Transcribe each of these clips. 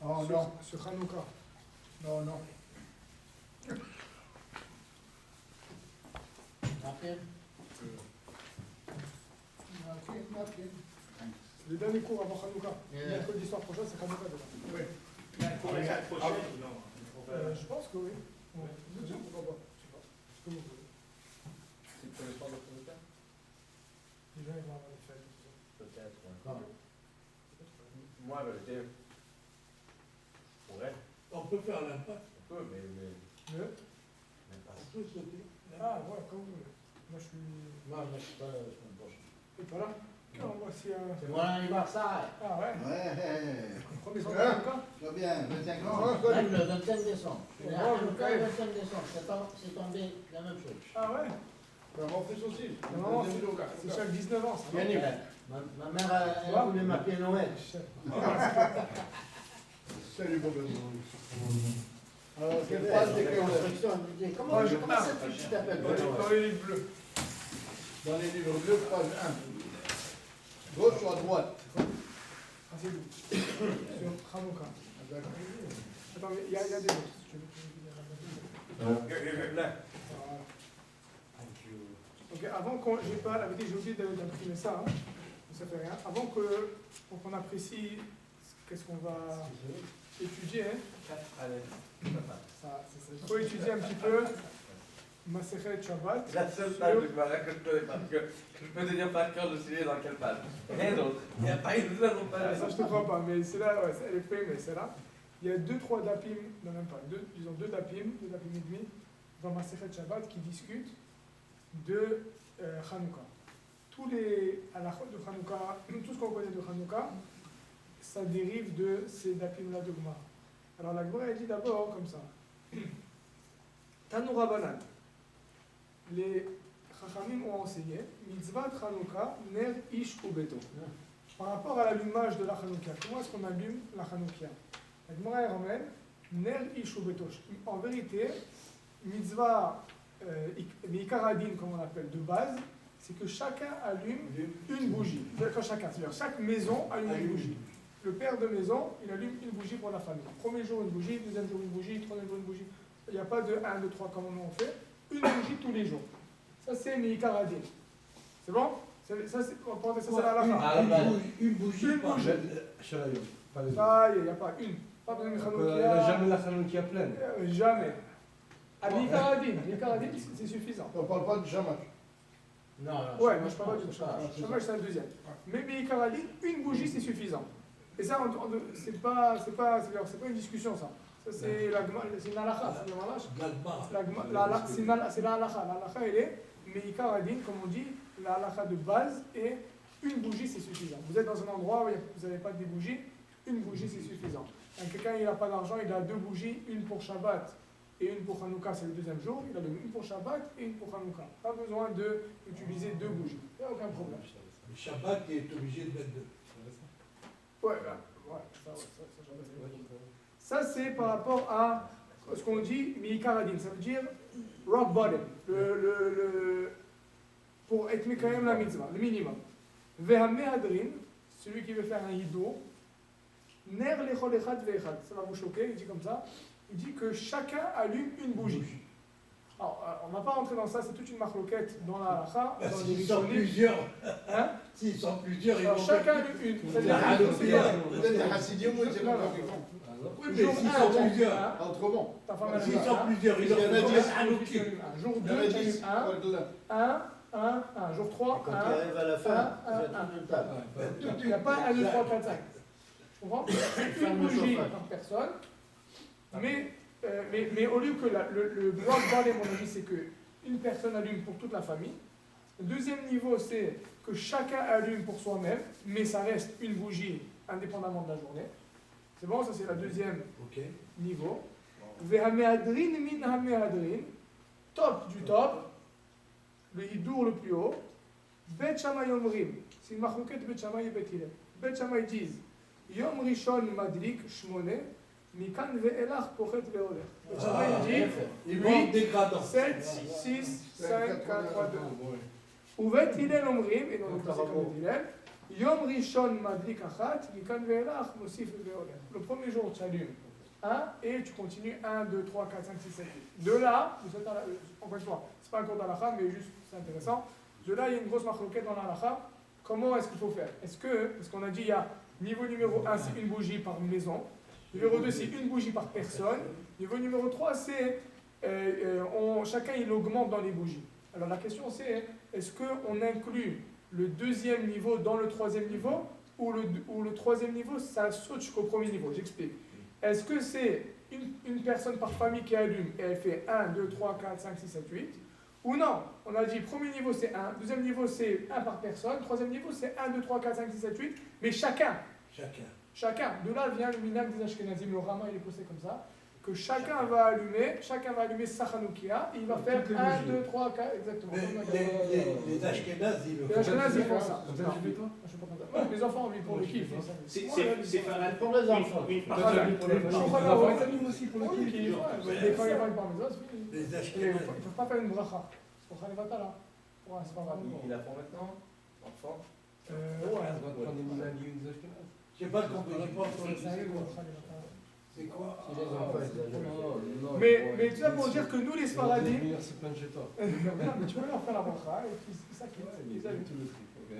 Oh non. Sur Hanouka. Non, non. Après, Le dernier cours avant Hanouka. Yeah. Mercredi soir prochain, c'est Hanouka déjà. Oui. Pour la semaine prochaine, non. Je pense que oui. Ouais. Pourquoi pas? Je sais pas. Comme vous voulez. C'est pour les soirs de Hanouka? Les gens ils vont avoir des fêtes. Peut-être. quand Moi, la vérité, je pourrais. On peut faire l'impasse, On peut, mais Le pas. on peut sauter. Ah, ouais, comme vous voulez. Moi, je suis. moi, je ne suis pas là la semaine prochaine. Et pas là? Non, voici un. C'est mon anniversaire. Ah, ouais. Ouais, Premier soir de Hanouka? très bien, 25 ans. Même le 25 décembre. Je suis né à Oh, Hanouka ok. le 25 décembre. C'est tombé la même chose. Ah, ouais. Mon fils aussi. Non, c'est chaque 19 ans, ça. Yannick. Ma mère, elle a voulu m'appeler Noël. Salut, Bob. Alors, Quelle c'est phrase pas- d'école? Construction, elle me dit, comment ça fait que tu t'appelles Dans Noël? les livres bleus. Dans les livres bleus, page 1. Gauche ou à droite? Ah, c'est doux. Sur Hanouka. Attends, mais il y a des autres. Si tu veux, Voilà. Ok, avant qu'on. J'ai pas. La vérité, j'ai oublié d'imprimer ça. Hein. Ça fait rien. Avant que. Pour qu'on apprécie qu'est-ce qu'on va étudier. Hein. Ça, il faut étudier un petit peu. Masechet Shabbat. La seule page de Gemara que je connais parce que je peux te dire par cœur, je sais dans quelle page. Rien d'autre. Il n'y a pas une seule autre Ah, page. ça, je te crois pas, mais c'est là, ouais, elle est faite, mais c'est là. Il y a 2-3 dapim, non même pas, disons 2 dapim et demi, dans Masechet Shabbat qui discutent de Hanouka. Tous les halachot de Hanouka, tout ce qu'on connaît de Hanouka, ça dérive de ces dapim-là de Gemara. Alors la Gemara, elle dit d'abord comme ça. Tanoura Banan. Les Chachamim ont enseigné Mitzvah Hanouka, Ner Ish Ubeto. Par rapport à l'allumage de la Hanouka, comment est-ce qu'on allume la Hanouka? La Gemara elle ramène Ner Ish Ubeto. En vérité, Mitzvah Mikaradin, comme on l'appelle, de base, c'est que chacun allume une bougie. Quand chacun, c'est-à-dire chaque maison allume une bougie. Le père de maison, il allume une bougie pour la famille. Premier jour une bougie, deuxième jour une bougie, troisième jour une bougie. Il n'y a pas de 1, 2, 3 comme nous on fait. Une bougie tous les jours. Ça c'est Mikaradin. C'est bon? Ça c'est la halakha. Une bougie, Une par bougie. Shalayon. Pas les autres. Ah, il n'y a pas une. Pas besoin de Elle n'a Hanouka. jamais la Hanouka pleine. Jamais. À Mikaradin, c'est suffisant. On ne parle pas du chamash. Non, non. Ouais, moi je parle pas du chômage. Chômage, c'est un deuxième. Mais Mikaradin, une bougie c'est suffisant. Et ça, c'est pas une discussion ça. Ça c'est une halakha, c'est la halakha. La halakha elle est Mikaradin, comme on dit, la halakha de base et une bougie c'est suffisant. Vous êtes dans un endroit où vous n'avez pas de bougies, une bougie c'est suffisant. Quelqu'un il n'a pas d'argent, il a 2 bougies, une pour Shabbat et une pour Hanouka, c'est le deuxième jour, il a une pour Shabbat et une pour Hanouka. Pas besoin d'utiliser 2 bougies, il n'y a aucun problème. Le Shabbat est obligé de mettre deux. Ouais, ça c'est par rapport à ce qu'on dit Mikaradin, ça veut dire rock bottom, pour être quand même la mitzvah, le minimum. Vehamehadrin, celui qui veut faire un hido, ner lechol echad veechad, ça va vous choquer, il dit comme ça, il dit que chacun allume une bougie. Alors, on ne va pas rentrer dans ça, c'est toute une marloquette dans la halakha, dans les S'ils sont rishonim. plusieurs, Hein? s'ils sont plusieurs, ils Alors, vont chacun faire- allume une. La C'est-à-dire que halakha, c'est pas- Vous êtes des Hassidim ou c'est Non, pas non. différent? Oui, mais Jour s'ils un, sont bon, plusieurs, hein. Autrement. Ta femme, elle a s'ils dit sont un. plusieurs, ils Il y en a leur font 10. un Hanouki. Un jour Il y en 2, a tu allumes 10. 1, jour 3, Quand 1. tu arrives à la fin, un, vous êtes un. une table. Il n'y a pas 1, 2, 3, 4, 5. Tu comprends? Une bougie par personne. Mais au lieu que le bloc bottom, mon avis, c'est qu'une personne allume pour toute la famille. Le deuxième niveau, c'est que chacun allume pour soi-même, mais ça reste une bougie indépendamment de la journée. C'est bon, ça c'est le deuxième Ok. niveau. Vehamehadrin min hamehadrin, top du top, le hidour le plus haut. Bet Shammai omrim, c'est une marloquette Bet Shammai et Bet Hillel. Bet Shammai disent Yom Rishon madlik shmone, mikan ve'elach pochet ve'olech. Bet Shammai dit Ils vont en 8, dégradant. 7, 6, 5, 4, 3, 2. Ou Bet Hillel omrim, et dans le cas comme Bet Hillel, Yom Rishon Madlik Achat, Mikan Ve'elach, Mosif Ve'olech. Le premier jour, tu allumes 1 et tu continues 1, 2, 3, 4, 5, 6, 7, 8. De là, encore une fois, c'est pas un cours d'Alacha, mais juste c'est intéressant. De là, il y a une grosse marloquette dans l'Alacha. Comment est-ce qu'il faut faire? Parce qu'on a dit, il y a niveau numéro 1, c'est une bougie par maison. Numéro 2, c'est une bougie par personne. Niveau numéro 3, c'est chacun il augmente dans les bougies. Alors la question c'est, est-ce qu'on inclut le deuxième niveau dans le troisième niveau ou le troisième niveau, ça saute jusqu'au premier niveau? J'explique. Est-ce que c'est une personne par famille qui allume et elle fait 1, 2, 3, 4, 5, 6, 7, 8? Ou non, on a dit premier niveau c'est 1, deuxième niveau c'est 1 par personne, troisième niveau c'est 1, 2, 3, 4, 5, 6, 7, 8, mais chacun. De là vient le minag des Ashkenazim, le Rama il est posé comme ça, que chacun va allumer sa Hanoukia, et il va faire 1, 2, 3, 4, exactement. Les Ashkenazes, ils le Les font. Ashkenazim font ça. Comme ça, tu fais toi? Je sais pas comment ça. Les enfants ont envie pour le kiff. C'est Farad Pour les enfants. une Ah, partie. là, Pour les les enfants, enfants, ils allument aussi pour le kiff. Des fois, il va y avoir une parmesan, Les ils ne Ashkenazes. peuvent pas faire une bracha. C'est pour Khalifata là. Ouais, c'est pas grave. Il la font maintenant, enfant. On va prendre des Minagi ou des Ashkenazes. Je sais pas qu'on peut répondre sur le Sérieux, quoi. Khalifata. C'est quoi? Si les enfants, ils allument. Mais tu vois, pour dire que nous les Les Sfaradim, meilleurs, c'est plein de chez toi. mais tu peux leur faire la bracha et puis c'est ça qui les allume. Tout le truc, ok.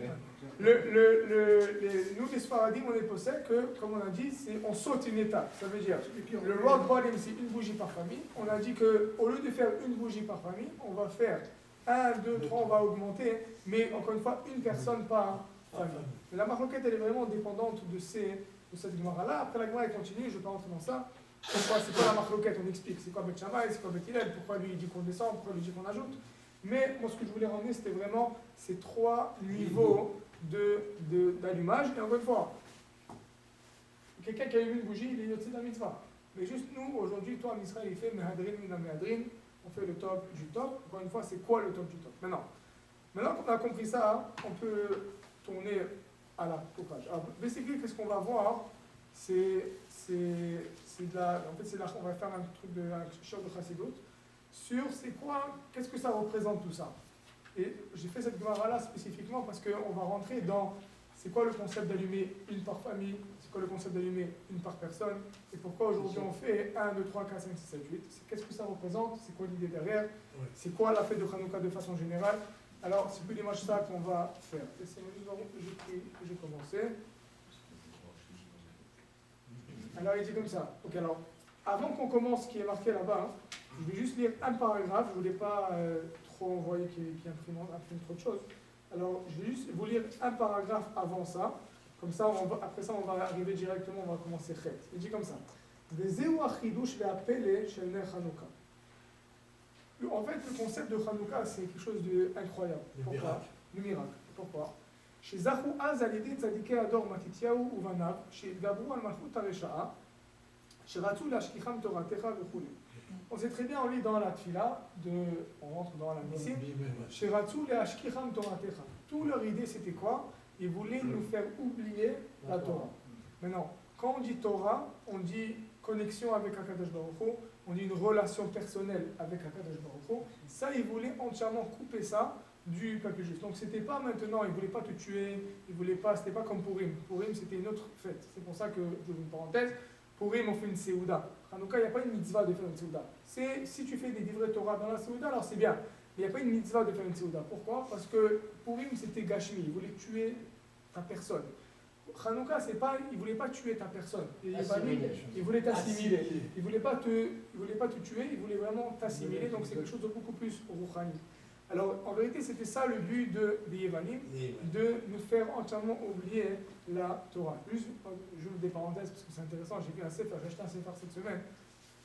Nous les Sfaradim, on est possède que, comme on a dit, on saute une étape. Ça veut dire, le rock bottom c'est une bougie par famille. On a dit qu'au lieu de faire une bougie par famille, on va faire 1, 2, 3, on va augmenter, mais encore une fois, une personne par famille. Mais la marloquette, elle est vraiment dépendante de cette Gemara-là. Après, la Gemara, elle continue, je ne vais pas rentrer dans ça. Pourquoi, c'est quoi la marloquette? On explique. C'est quoi Bet Shammai, c'est quoi Bet Hillel, pourquoi lui il dit qu'on descend, pourquoi lui il dit qu'on ajoute. Mais moi, ce que je voulais ramener, c'était vraiment ces 3 niveaux d'allumage. Et encore une fois, quelqu'un qui allume une bougie, il est yotze de la mitzvah. Mais juste nous, aujourd'hui, toi, en Israël, il fait Mehadrin, Mina Mehadrin, on fait le top du top. Encore une fois, c'est quoi le top du top? Maintenant qu'on a compris ça, on peut tourner à la copage. Alors, basically, qu'est-ce qu'on va voir? On va faire un truc de short de Chassidut sur qu'est-ce que ça représente tout ça. Et j'ai fait cette Gemara-là spécifiquement parce qu'on va rentrer dans c'est quoi le concept d'allumer une par famille, c'est quoi le concept d'allumer une par personne, et pourquoi aujourd'hui on fait 1, 2, 3, 4, 5, 6, 7, 8. Qu'est-ce que ça représente, c'est quoi l'idée derrière, c'est quoi la fête de Hanouka de façon générale. Alors, c'est plus l'image ça qu'on va faire. Laissez-moi juste voir où j'ai commencé. Alors, il dit comme ça. Ok, alors, avant qu'on commence ce qui est marqué là-bas, je vais juste lire un paragraphe. Je ne voulais pas trop envoyer qui imprime trop de choses. Alors, je vais juste vous lire un paragraphe avant ça. Comme ça, après ça, on va arriver directement, on va commencer Chet. Il dit comme ça. Vezeu achidush ve'apele shel ner Hanouka. En fait, le concept de Hanouka, c'est quelque chose d'incroyable. Pourquoi? Le miracle. Pourquoi? Chez Zachou Az alidé tzadikei ador matityahu uvanav, chez Gabru al malchut haresha'a, chez Ratzou lashkicham toratecha vechule. On sait très bien, on lit dans la tfila, on rentre dans la Nissim, chez Ratzou lashkicham toratecha. Toute leur idée, c'était quoi? Ils voulaient nous faire oublier la Torah. Maintenant, quand on dit Torah, on dit connexion avec Akadosh Baruch Hu, on dit une relation personnelle avec Akadosh Baruch Hu. Ça, ils voulaient entièrement couper ça du peuple juif. Donc, c'était pas maintenant, ils voulaient pas te tuer, ils voulaient pas, c'était pas comme Purim. Purim, c'était une autre fête. C'est pour ça que, je vous une parenthèse, Purim, on fait une Seouda. Hanouka, il n'y a pas une mitzvah de faire une Seouda. Si tu fais des livrets Torah dans la Seouda, alors c'est bien. Mais il n'y a pas une mitzvah de faire une Seouda. Pourquoi? Parce que Purim, c'était Gashmi. Ils voulaient tuer ta personne. Hanouka, c'est pas, il ne voulait pas tuer ta personne. Il voulait t'assimiler. Il ne voulait pas te tuer, il voulait vraiment t'assimiler. Donc c'est quelque chose de beaucoup plus rouhani. Alors en vérité, c'était ça le but des Yevanim, de nous faire entièrement oublier la Torah. Juste, j'ouvre des parenthèses parce que c'est intéressant. J'ai vu un sefer, j'ai acheté un sefer cette semaine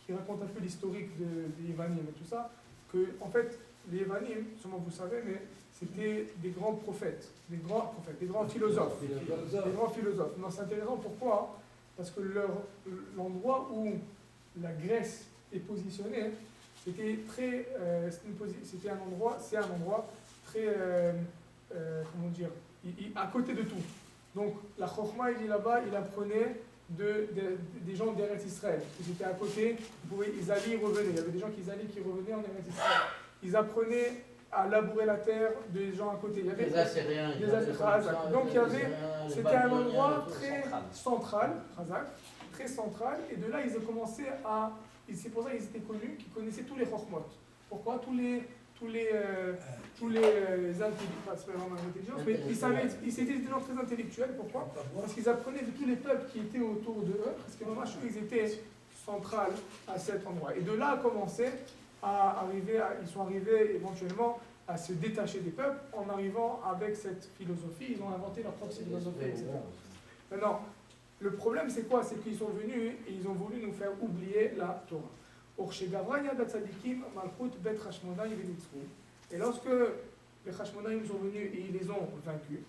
qui raconte un peu l'historique des Yevanim et tout ça. Que en fait, les Yevanim, sûrement vous savez, mais c'était des grands prophètes, des grands philosophes. Non, c'est intéressant, pourquoi? Parce que l'endroit où la Grèce est positionnée, c'était un endroit très, comment dire, à côté de tout. Donc la Chokhma, il dit là-bas, il apprenait des gens d'Eretz Israël. Ils étaient à côté, ils allaient, ils revenaient. Il y avait des gens qui allaient, qui revenaient en Eretz Israël. Ils apprenaient à labourer la terre des gens à côté. Il y avait Les Assyriens, des Assyriens. Donc il y avait, c'était un endroit très central, très central, et de là ils ont commencé à, et c'est pour ça qu'ils étaient connus, qu'ils connaissaient tous les chokhmot. Pourquoi tous les intellectuels, c'est pas vraiment intelligence, mais c'était des gens très intellectuels. Pourquoi? Parce qu'ils apprenaient de tous les peuples qui étaient autour de eux, parce que vraiment ils étaient centrales à cet endroit. Et de là a commencé à arriver, ils sont arrivés éventuellement à se détacher des peuples en arrivant avec cette philosophie. Ils ont inventé leur propre philosophie, etc. Maintenant, le problème c'est quoi? C'est qu'ils sont venus et ils ont voulu nous faire oublier la Torah. Et lorsque les Hashmonaïm sont venus et ils les ont vaincus,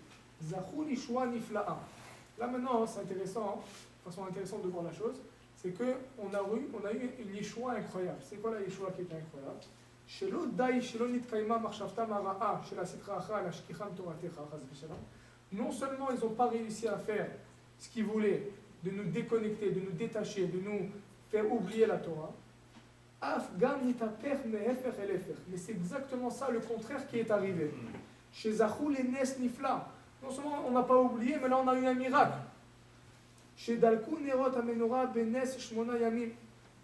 là maintenant c'est intéressant, façon intéressante de voir la chose, c'est qu'on a eu une Yeshua incroyable. C'est quoi la Yeshua qui était incroyable? Non seulement ils n'ont pas réussi à faire ce qu'ils voulaient, de nous déconnecter, de nous détacher, de nous faire oublier la Torah, mais c'est exactement ça, le contraire qui est arrivé. Chez Zachou les Nes Nifla, non seulement on n'a pas oublié, mais là on a eu un miracle. Chez Dalkou Nerot Amenora Benes Shmona Yamim,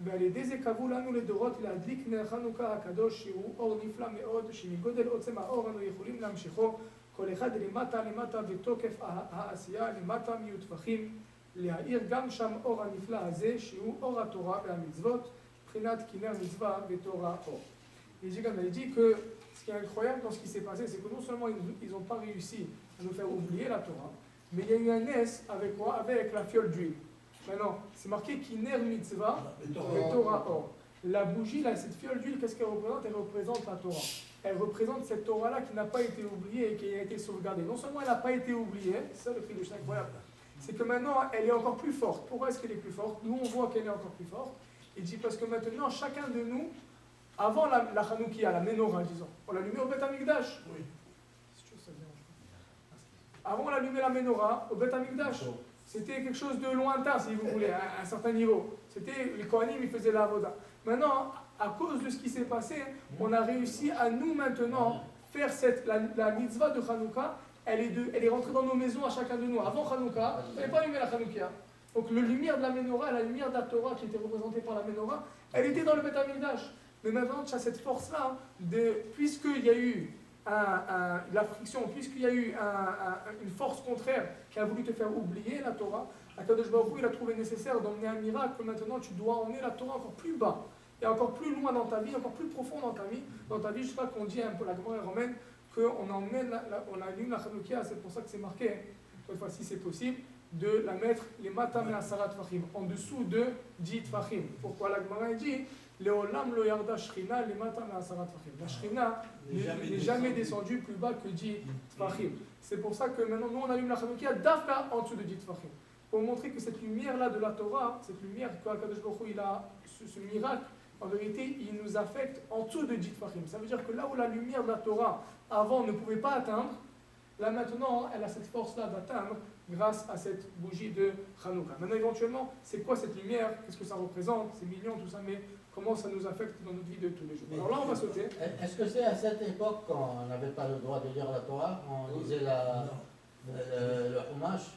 ועל ידי זה קבעו לנו לדורות להדליק נר חנוכה הקדוש שהוא אור נפלא מאוד שמגודל עוצם האור אנו יכולים להמשיכו כל אחד למטה בתוקף העשייה למטה מיוטפחים להאיר גם שם אור הנפלא הזה שהוא אור התורה והמצוות מבחינת כנר מצווה ותורה אור. Et j'ai dit que ce qui est incroyable dans ce qui s'est passé, c'est que non seulement ils n'ont pas réussi à nous faire oublier la Torah, mais il y a eu un S avec quoi? Avec la fiole d'huile. Maintenant, c'est marqué Kiner Mitzvah et Torah Or. La bougie, là, cette fiole d'huile, qu'est-ce qu'elle représente? Elle représente la Torah. Elle représente cette Torah-là qui n'a pas été oubliée et qui a été sauvegardée. Non seulement elle n'a pas été oubliée, c'est ça le prix de Shana incroyable, c'est que maintenant elle est encore plus forte. Pourquoi est-ce qu'elle est plus forte? Nous, on voit qu'elle est encore plus forte. Il dit parce que maintenant, chacun de nous, avant la Hanoukia, la Menorah, disons, on l'allumait au Beth Amikdash. Oui. Avant, on allumait la Menorah au Beth Amikdash. C'était quelque chose de lointain, si vous voulez, à un certain niveau. C'était, les Kohanim, ils faisaient la Avoda. Maintenant, à cause de ce qui s'est passé, on a réussi à nous maintenant faire la mitzvah de Hanouka, elle est rentrée dans nos maisons à chacun de nous. Avant Hanouka, il ne fallait pas allumer la Hanoukia. Donc la lumière de la Menorah, la lumière de la Torah qui était représentée par la Menorah, elle était dans le Beth Amikdash. Mais maintenant, tu as cette force-là, puisqu'il y a eu la friction, puisqu'il y a eu une force contraire qui a voulu te faire oublier la Torah, Akadosh Baruch Hu, il a trouvé nécessaire d'emmener un miracle que maintenant tu dois emmener la Torah encore plus bas et encore plus loin dans ta vie, encore plus profond dans ta vie, jusqu'à qu'on dit un peu la Gemara romaine qu'on emmène, on allume la Hanoukia, c'est pour ça que c'est marqué, cette fois-ci c'est possible, de la mettre les matam et asarat fachim, en dessous de 10 fachim. Pourquoi la Gemara dit Leolam lo yarda shrina les matam et asarat fachim. La shrina n'est jamais descendue plus bas que 10 fachim. C'est pour ça que maintenant nous on allume la Hanoukia d'Afka en dessous de 10 fachim. Pour montrer que cette lumière-là de la Torah, cette lumière qu'Akadosh Baruch Hu, il a ce miracle, en vérité, il nous affecte en dessous de 10 fachim. Ça veut dire que là où la lumière de la Torah avant ne pouvait pas atteindre, là maintenant elle a cette force-là d'atteindre grâce à cette bougie de Hanouka. Maintenant éventuellement, c'est quoi cette lumière? Qu'est-ce que ça représente? C'est mignon tout ça, mais comment ça nous affecte dans notre vie de tous les jours? Alors là on va sauter. Est-ce que c'est à cette époque quand on n'avait pas le droit de lire la Torah, on lisait le Chumash,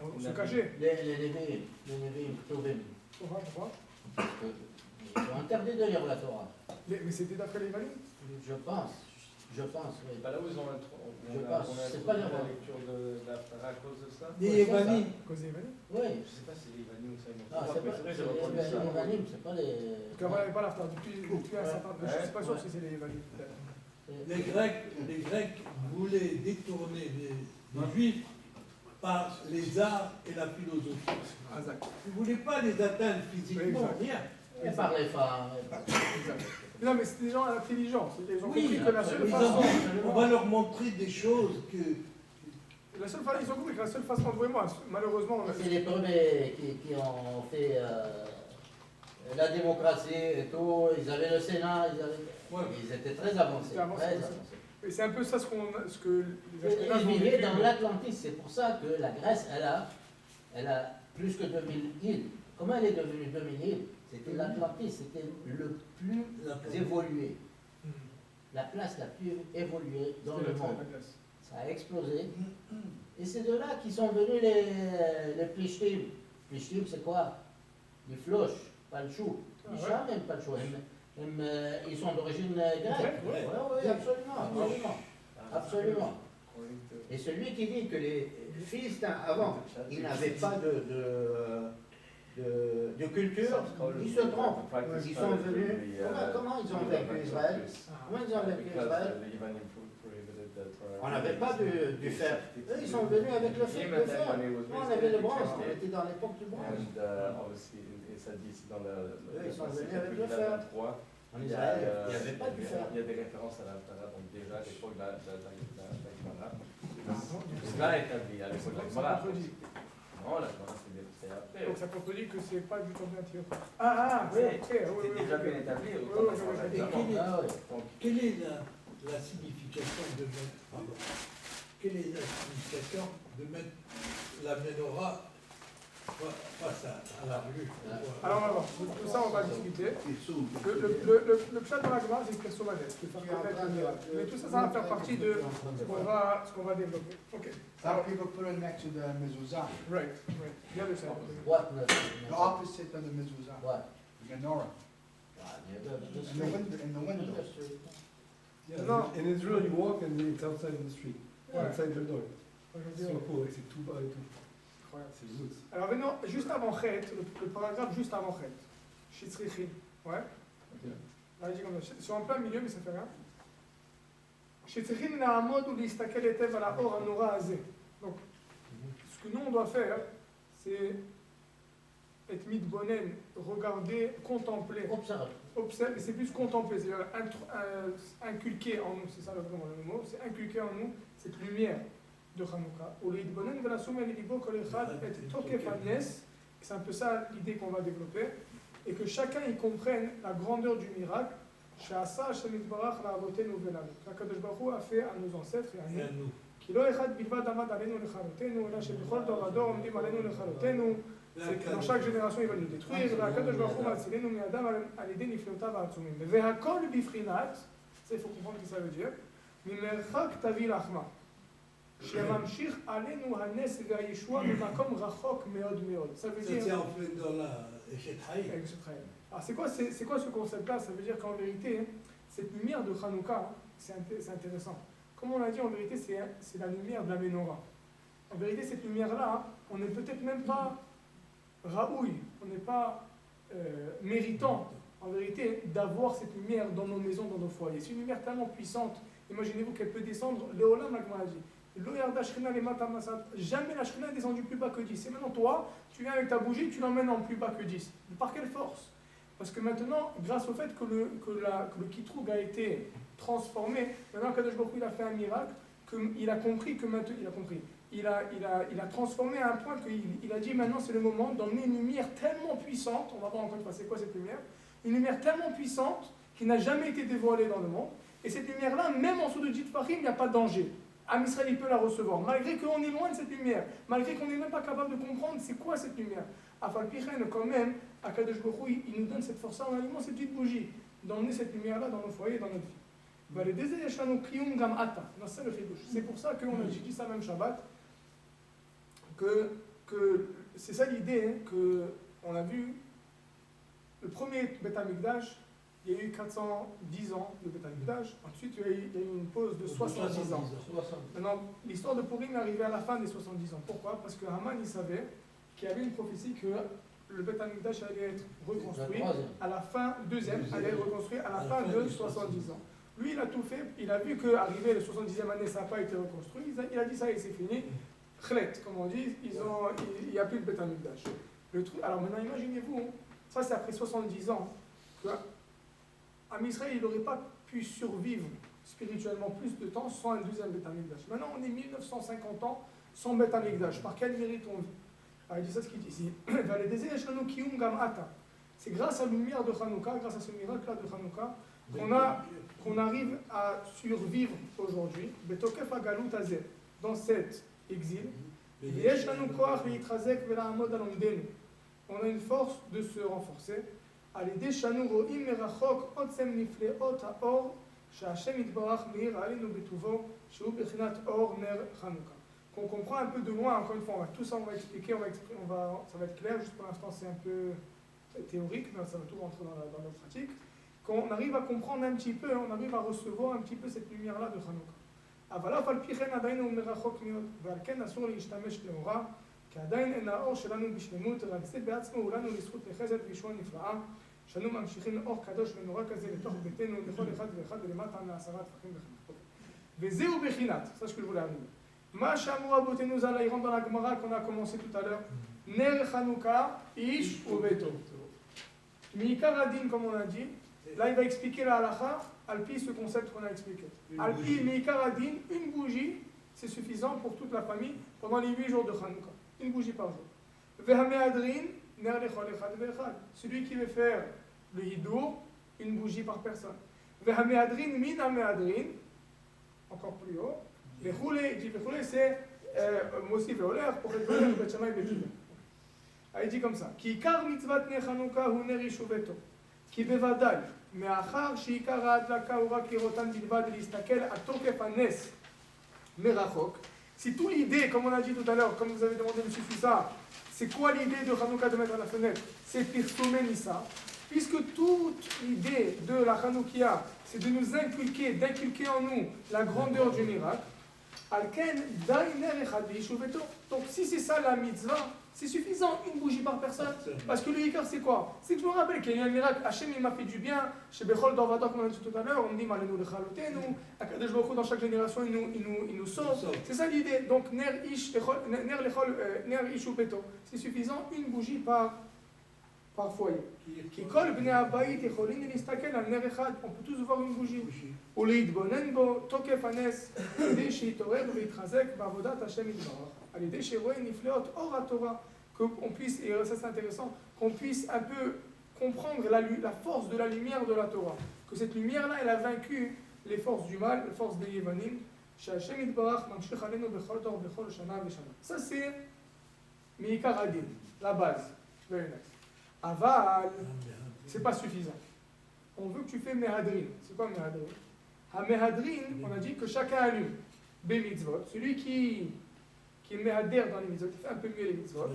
On se cachait. les Nevi'im, Ktuvim? Pourquoi? Parce qu'ils ont interdit de lire la Torah. Mais c'était d'après les Valim? Je pense, oui. Pas là où ils ont C'est pas la la lecture de la Torah à cause de ça. Des Yévanim. Cause des Valim? Oui. Je sais pas si c'est les Valim ou ça. Ah, c'est pas les Yevanim, c'est pas les... Parce qu'avant il n'y avait pas l'aftar. Depuis un certain temps, je ne suis pas sûr si c'est les Valim. Les Grecs voulaient détourner les Juifs par les arts et la philosophie. Ils ne voulaient pas les atteindre physiquement, rien. Et par les femmes. Non, mais c'était des gens intelligents. Ils ont Oui, compris que la seule façon. on va leur montrer des choses que... Ils ont compris que la seule façon de voir moi, malheureusement. C'est les premiers qui ont fait la démocratie et tout. Ils avaient le Sénat, ils étaient très avancés. Et c'est un peu ça ce que les Ashkénazes Ils ont vivaient vécu. dans l'Atlantique, c'est pour ça que la Grèce, elle a plus que 2000 îles. Comment elle est devenue 2000 îles? C'était l'Atlantique, c'était le plus évolué. la place la plus évoluée dans le monde. La glace. Ça a explosé. Et c'est de là qu'ils sont venus les plishtim. Plishtim, c'est quoi? Les floches, pas le chou. Les Ah, chats n'aiment pas le chou. Ils sont d'origine grecque. Oui, absolument. Absolument. Et celui qui dit que les Philistins, avant, ils n'avaient pas de culture, ils se trompent. Ils sont venus. Comment ils ont vaincu Israël? Comment ils ont vaincu Israël? On n'avait pas du fer. Eux, ils sont venus avec le fer. Nous, on avait le bronze. On était dans l'époque du bronze. Et ça dit dans Ils sont venus avec le fer. En Israël, il n'y avait pas du fer. Il y a des références à l'Aftara, donc déjà à l'époque de la Gemara. Cela est établi à l'époque de la Gemara. Non, la Gemara c'est après. Donc ça contredit que c'est pas du temps d'Antioche. Ah, oui, ok. C'est déjà bien établi au temps de la Gemara. Quelle est la signification de mettre, quelle est la signification de mettre la menorah face à la rue? Alors on va voir, tout ça on va discuter. Le pshat dans la Gemara c'est une question majeure, c'est faire connaître le miracle. Mais tout ça, ça va faire partie de ce qu'on va développer. Ok. Some people put it next to the mezuzah. Right. Bien le savoir. What? The opposite of the mezuzah. What? The menorah. In the window. Yeah, No. in Israel, you walk and it's outside in the street, Ouais. outside your door. Aujourd'hui, C'est so cool, c'est tout bas et tout. incroyable. C'est le roots. Alors maintenant, juste avant Chet, le paragraphe juste avant Chet. Shitzrichi. Ouais. Là, il dit comme ça. C'est en plein milieu, mais ça fait rien. Shitzrichi na'amod ou listakel etev ala or hanora hazeh. Donc, ce que nous on doit faire, c'est être mitbonen, regarder, contempler. Observe, c'est plus contempler, c'est-à-dire inculquer en nous, c'est ça le mot, c'est inculquer en nous cette lumière de Hanouka. C'est un peu ça l'idée qu'on va développer, et que chacun y comprenne la grandeur du miracle. Qu'Akadosh Baruch Hu a fait à nos ancêtres et à nous. C'est que dans chaque génération, il va nous détruire. Il faut comprendre ce que ça veut dire. Ça veut dire. C'est en fait dans la Eshet Alors c'est quoi ce concept-là? Ça veut dire qu'en vérité, cette lumière de Hanouka, c'est intéressant. Comme on l'a dit, en vérité, c'est la lumière de la menorah. En vérité, cette lumière-là, on n'est peut-être même pas raoui, on n'est pas méritant, en vérité, d'avoir cette lumière dans nos maisons, dans nos foyers. C'est une lumière tellement puissante. Imaginez-vous qu'elle peut descendre, le Olam, la Gemara dit. Jamais la Shrina est descendue plus bas que 10. C'est maintenant toi, tu viens avec ta bougie, tu l'emmènes en plus bas que 10. Par quelle force? Parce que maintenant, grâce au fait que le Kitroug a été transformé, maintenant Kadosh Baruch Hu, il a fait un miracle, qu'il a compris que maintenant, il a transformé à un point qu'il a dit maintenant c'est le moment d'emmener une lumière tellement puissante, on va voir encore une fois c'est quoi cette lumière, une lumière tellement puissante qui n'a jamais été dévoilée dans le monde, et cette lumière-là, même en dessous de Dit Fahim, il n'y a pas de danger. Am Israël, il peut la recevoir, malgré qu'on est loin de cette lumière, malgré qu'on n'est même pas capable de comprendre c'est quoi cette lumière. Afal Pichen, quand même, Akadosh Baruch Hu, il nous donne cette force-là en allumant cette petite bougie, d'emmener cette lumière-là dans nos foyers, dans notre vie. C'est pour ça qu'on a dit ça même Shabbat, que c'est ça l'idée, hein, qu'on a vu le premier Beth Amikdash, il y a eu 410 ans de Beth Amikdash, ensuite il y a eu une pause de 70 ans. Maintenant, l'histoire de Purim est arrivée à la fin des 70 ans. Pourquoi? Parce que Haman, il savait qu'il y avait une prophétie que le Beth Amikdash allait être reconstruit à la fin, allait être reconstruit à la fin de 70 ans. Lui, il a tout fait, il a vu qu'arrivé la 70e année, ça n'a pas été reconstruit, il a dit ça et c'est fini. Khlet, comme on dit, il n'y a plus de Beth Amikdash. Alors maintenant, imaginez-vous, ça c'est après 70 ans, qu'Am Israël, il n'aurait pas pu survivre spirituellement plus de temps sans un deuxième Beth Amikdash. Maintenant, on est 1950 ans sans Beth Amikdash. Par quel mérite on vit? Alors, il dit ça ce qu'il dit ici. C'est grâce à la lumière de Hanouka, grâce à ce miracle-là de Hanouka, qu'on arrive à survivre aujourd'hui, dans cet exil. On a une force de se renforcer. שהשם יתברך מאיר עלינו בטובו, שהוא בחינת אור נר חנוכה. Qu'on comprend un peu de loin, encore une fois, tout ça on va expliquer, ça va être clair, juste pour l'instant c'est un peu théorique, mais ça va tout rentrer dans la pratique. Qu'on arrive à comprendre un petit peu, on arrive à recevoir un petit peu cette lumière-là de Hanouka. אבל אף על פי כן עדיין הוא מרחוק מאוד, ועל כן אסור להשתמש לאורה, כי עדיין אין האור שלנו בשלמות, רק זה בעצמו הוא לנו לזכות לחסד וישועה נפלאה, שאנו ממשיכים לאור קדוש ונורא כזה לתוך ביתנו, לכל אחד ואחד ולמטה מעשרה טפחים וחמש. וזהו בחינת, ça ce que je voulais arriver. מה שאמרו רבותינו ז"ל העירון dans la Gemara qu'on a commencé tout à l'heure, ner Hanouka, ish ubeto. Mi'ikar adin, comme on a dit, là il va expliquer la halakha, Alpi, ce concept qu'on a expliqué. Alpi, Mi'ikar adin, une bougie, c'est suffisant pour toute la famille pendant les 8 jours de Hanouka. Une bougie par jour. Vehamehadrin, ner lechol echad ve'echad. Celui qui veut faire le hidour, une bougie par personne. Vehamehadrin, min hamehadrin, encore plus haut. Vechoulé, dit vechoulé, c'est Mossi ve'oler pour le Bet Shammai Bekiva. Il dit comme ça. Ki ikar mitzvat ner Hanouka hu ner yishuveto. כי בוודאי, מאחר שעיקר ההדלקה הוא רק לראותן בלבד ולהסתכל על תוקף הנס מרחוק, si toute l'idée, comme on a dit tout à l'heure, comme vous avez demandé M. Foussa, c'est quoi l'idée de Hanouka de mettre à la fenêtre? C'est Pirsoumé Nissa, puisque toute l'idée de la Hanoukia, c'est de nous inculquer, d'inculquer en nous la grandeur du miracle, Alken Dainer Echad Yishuveto. Donc si c'est ça la mitzvah, c'est suffisant, une bougie par personne. Parce que le hikar, c'est quoi? C'est que je me rappelle qu'il y a eu un miracle. Hachem, il m'a fait du bien. Chez Bechol Dorvador, comme on a dit tout à l'heure, on me dit Malenu Lechalotenu. Akadosh Baruch Hu, dans chaque génération, il nous sauve. C'est ça l'idée. Donc, Ner Ish Upeto. C'est suffisant, une bougie par foyer. Kikol Bnei Abayit Echolin Listakel al Ner Echad. On peut tous voir une bougie. Uleitbonen bo Tokef Anes. Kidei Sheitorer Veitchazek Bavodat Hashem Yitbarach. À l'idée chez Roé Nifleot Or Torah, qu'on puisse, et ça c'est intéressant, qu'on puisse un peu comprendre la force de la lumière de la Torah. Que cette lumière-là, elle a vaincu les forces du mal, les forces des Yevanim. Sha'Hashem Yitbarach mamshich alenu bechol dor bechol shana v'shana. Ça c'est Mi'ikar Adin, la base. Aval, c'est pas suffisant. On veut que tu fais Mehadrin. C'est quoi Mehadrin? À Mehadrin, on a dit que chacun allume Bemitzvot. Celui qui est méhadère dans les mitzvot, qui fait un peu mieux les mitzvot.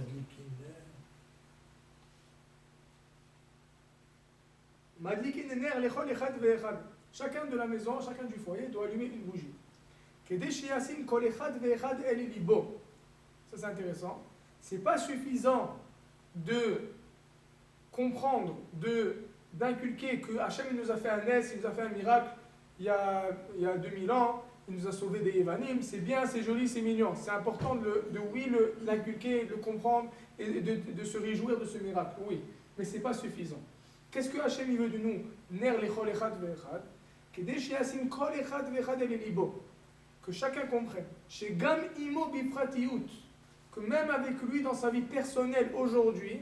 Madlikin ner lechol echad ve'echad. Chacun de la maison, chacun du foyer doit allumer une bougie. Kedei sheyasim kol echad ve'echad el libo. Ça c'est intéressant. C'est pas suffisant de comprendre, d'inculquer que Hachem nous a fait un nes, il nous a fait un miracle il y a 2000 ans. Il nous a sauvé des Yevanim, c'est bien, c'est joli, c'est mignon. C'est important de l'inculquer, de le comprendre et de se réjouir de ce miracle, oui. Mais ce n'est pas suffisant. Qu'est-ce que Hachem veut de nous? Ner lechol echad ve'echad. Kedei sheyasim kol echad ve'echad el libo. Que chacun comprenne. Chez Gam imo bipratiyut. Que même avec lui dans sa vie personnelle aujourd'hui,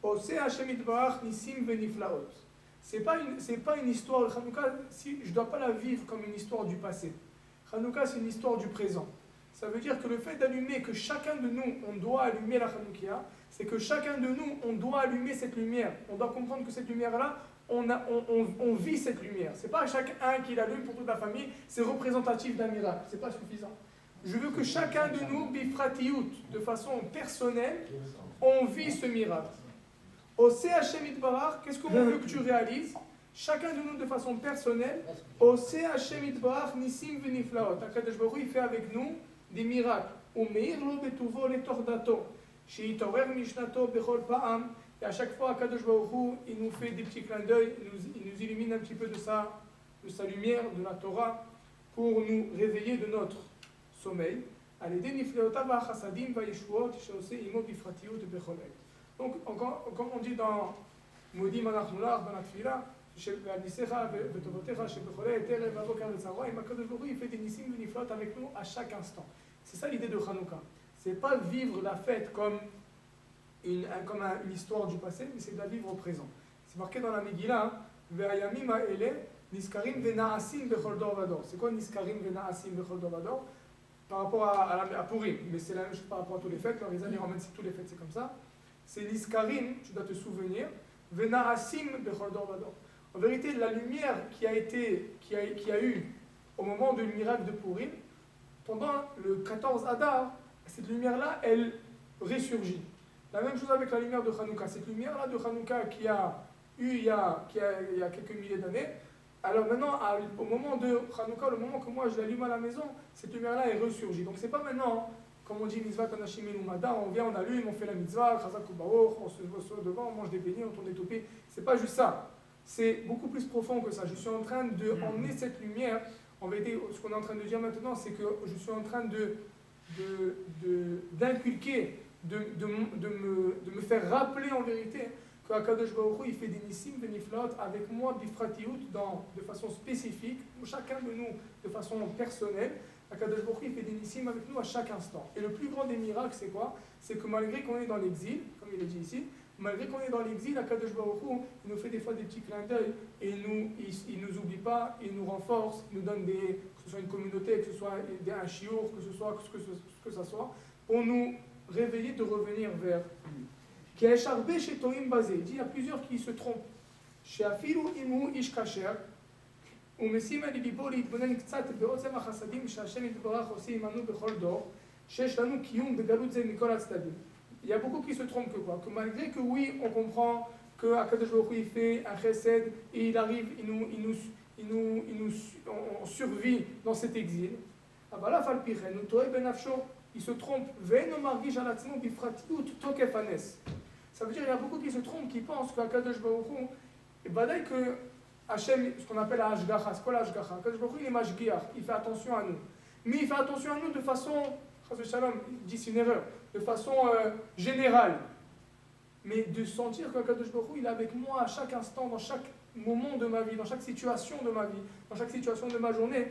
Ose Hachem yitbarach nisim ve'niflaot. C'est pas une histoire de Hanouka, je ne dois pas la vivre comme une histoire du passé. Hanouka, c'est une histoire du présent. Ça veut dire que le fait d'allumer, que chacun de nous, on doit allumer la Hanoukia, c'est que chacun de nous, on doit allumer cette lumière. On doit comprendre que cette lumière-là, on vit cette lumière. C'est pas chacun qui l'allume pour toute la famille, c'est représentatif d'un miracle. C'est pas suffisant. Je veux que chacun de nous, bifratiyut, de façon personnelle, on vit ce miracle. Au Hachem Yitbarach, qu'est-ce qu'on veut que tu réalises? Chacun de nous de façon personnelle, au Hachem Yitbarach Nisim Veniflaot. Akadosh Baruch Hu, il fait avec nous des miracles. Ou meir lo betuvo le tordato, sheitorer mishnato bechol pa'am. Et à chaque fois, Akadosh Baruch Hu, il nous fait des petits clins d'œil, il nous illumine un petit peu de sa lumière, de la Torah, pour nous réveiller de notre sommeil. Al-Yedei Nifleotav ha'chasadim va'yeshuot she'oseh imo bifratiyut bechol ed. Donc, comme on dit dans Modim Anachnulach, dans la Tfila, il fait des nissim veniflot avec nous à chaque instant. C'est ça l'idée de Hanouka. C'est pas vivre la fête comme une histoire du passé, mais c'est de la vivre au présent. C'est marqué dans la Megillah, Ve'ayamim ha'ele niskarim ve'na'asim bechol dor vador. C'est quoi niskarim ve'na'asim bechol dor vador? Par rapport à Purim, mais c'est la même chose par rapport à tous les fêtes. Alors les années ramènent tous les fêtes, c'est comme ça. C'est niskarim, tu dois te souvenir, ve'na'asim bechol dor vador. En vérité, la lumière qui a eu au moment du miracle de Purim, pendant le 14 Adar, cette lumière-là, elle ressurgit. La même chose avec la lumière de Hanouka. Cette lumière-là de Hanouka qui a eu il y a quelques milliers d'années, alors maintenant, au moment de Hanouka, le moment que moi je l'allume à la maison, cette lumière-là est ressurgie. Donc c'est pas maintenant, comme on dit, mitzvah tanashim elumada, on vient, on allume, on fait la mitzvah, chazak ubaor, on se voit devant, on mange des beignets, on tourne des toupées. C'est pas juste ça. C'est beaucoup plus profond que ça. Je suis en train d'emmener cette lumière. En vérité, ce qu'on est en train de dire maintenant, c'est que je suis en train d'inculquer, de me faire rappeler en vérité qu'Akadosh Baruch Hu, il fait des nissim beniflot avec moi, bifratiout, de façon spécifique, pour chacun de nous de façon personnelle. Akadosh Baruch Hu, il fait des nissim avec nous à chaque instant. Et le plus grand des miracles, c'est quoi? C'est que malgré qu'on est dans l'exil, comme il est dit ici, malgré qu'on est dans l'exil, Akadosh Baruch Hu, il nous fait des fois des petits clins d'œil et il nous oublie pas, il nous renforce, il nous donne que ce soit une communauté, que ce soit un chiour, que ce soit ce que ça soit, pour nous réveiller de revenir vers lui. Il dit, il y a plusieurs qui se trompent. Chez Afilu Imu Ish Kasher, ומשים על ליבו להתבונן קצת בעוצם החסדים שהשם יתברך עושה עמנו בכל דור, שיש לנו קיום בגלות זה מכל הצדדים. Il y a beaucoup qui se trompent que quoi? Que malgré que oui, on comprend que Akadosh Baruch Hu il fait un chesed et il arrive, on survit dans cet exil. אבל אף על פי כן, הוא טועה בנפשו, il se trompe, ואינו מרגיש על עצמו בפרטיות תוקף הנס. Ça veut dire qu'il y a beaucoup qui se trompent, qui pensent qu'Akadosh Baruch Hu, et badaï que Hachem, ce qu'on appelle la Hashgacha, c'est quoi la Hashgacha? Akadosh Baruch Hu, il est mashgiach, il fait attention à nous. Mais il fait attention à nous de façon, Shalom, il dit c'est une erreur, de façon générale. Mais de sentir qu'Akadosh Baruch Hu, il est avec moi à chaque instant, dans chaque moment de ma vie, dans chaque situation de ma vie, dans chaque situation de ma journée,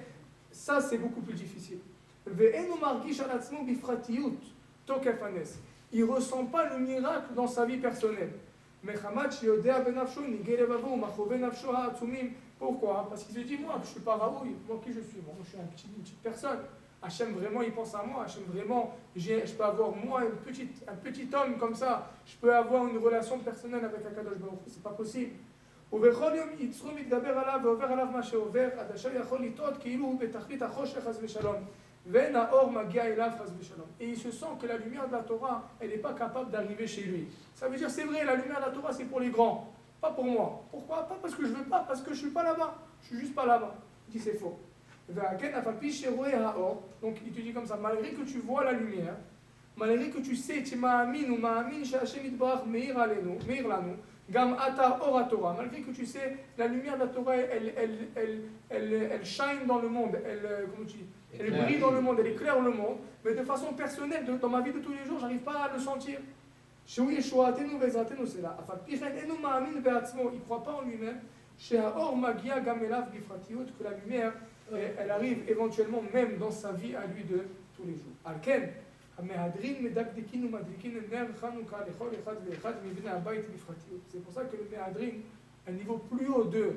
ça c'est beaucoup plus difficile. Ve'enu margish al atzmo bifratiyut tokef hanes. Il ne ressent pas le miracle dans sa vie personnelle. Pourquoi? Parce qu'il se dit, moi, je ne suis pas Raoui, moi qui je suis? Moi, je suis une petite personne. Hachem, vraiment, il pense à moi. Hachem, vraiment, je peux avoir, moi, un petit homme comme ça. Je peux avoir une relation personnelle avec Akadosh Baruch Hu. Ce n'est pas possible. ובכל יום יצרו מתגבר עליו ועובר עליו מה שעובר, עד אשר יכול לטעות כאילו הוא בתכלית החושך חס ושלום. ואין האור מגיע אליו חס ושלום. Et il se sent que la lumière de la Torah, elle n'est pas capable d'arriver chez lui. Ça veut dire, c'est vrai, la lumière de la Torah, c'est pour les grands, pas pour moi. Pourquoi? Pas parce que je veux pas, parce que je suis pas là-bas. Je suis juste pas là-bas. Il dit, c'est faux. Donc il te dit comme ça, malgré que tu vois la lumière, malgré que tu sais, tu ma'amin ou ma'amin, Hashem yitbarach meir lanu, gam ata or Torah, malgré que tu sais, la lumière de la Torah, elle shine dans le monde, elle brille dans le monde, elle éclaire le monde, mais de façon personnelle, dans ma vie de tous les jours, j'arrive pas à le sentir. Chez Yeshuatenu vezratenu, c'est là. Il ne croit pas en lui-même. Chez Haor Magia Gamelav Bifratiot, que la lumière, elle arrive éventuellement même dans sa vie à lui de tous les jours. Alken, c'est pour ça que le Mehadrin, un niveau plus haut de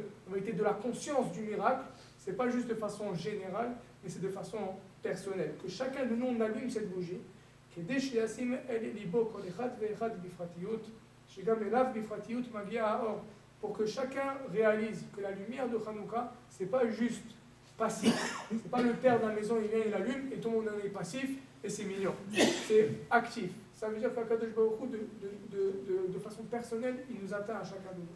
la conscience du miracle, c'est pas juste de façon générale, mais c'est de façon personnelle. Que chacun de nous on allume cette bougie, pour que chacun réalise que la lumière de Hanouka, c'est pas juste passif, c'est pas le père de la maison, il vient, il allume et tout le monde est passif et c'est mignon. C'est actif. Ça veut dire qu'Akadosh Baruch Hu, de façon personnelle, il nous atteint à chacun de nous.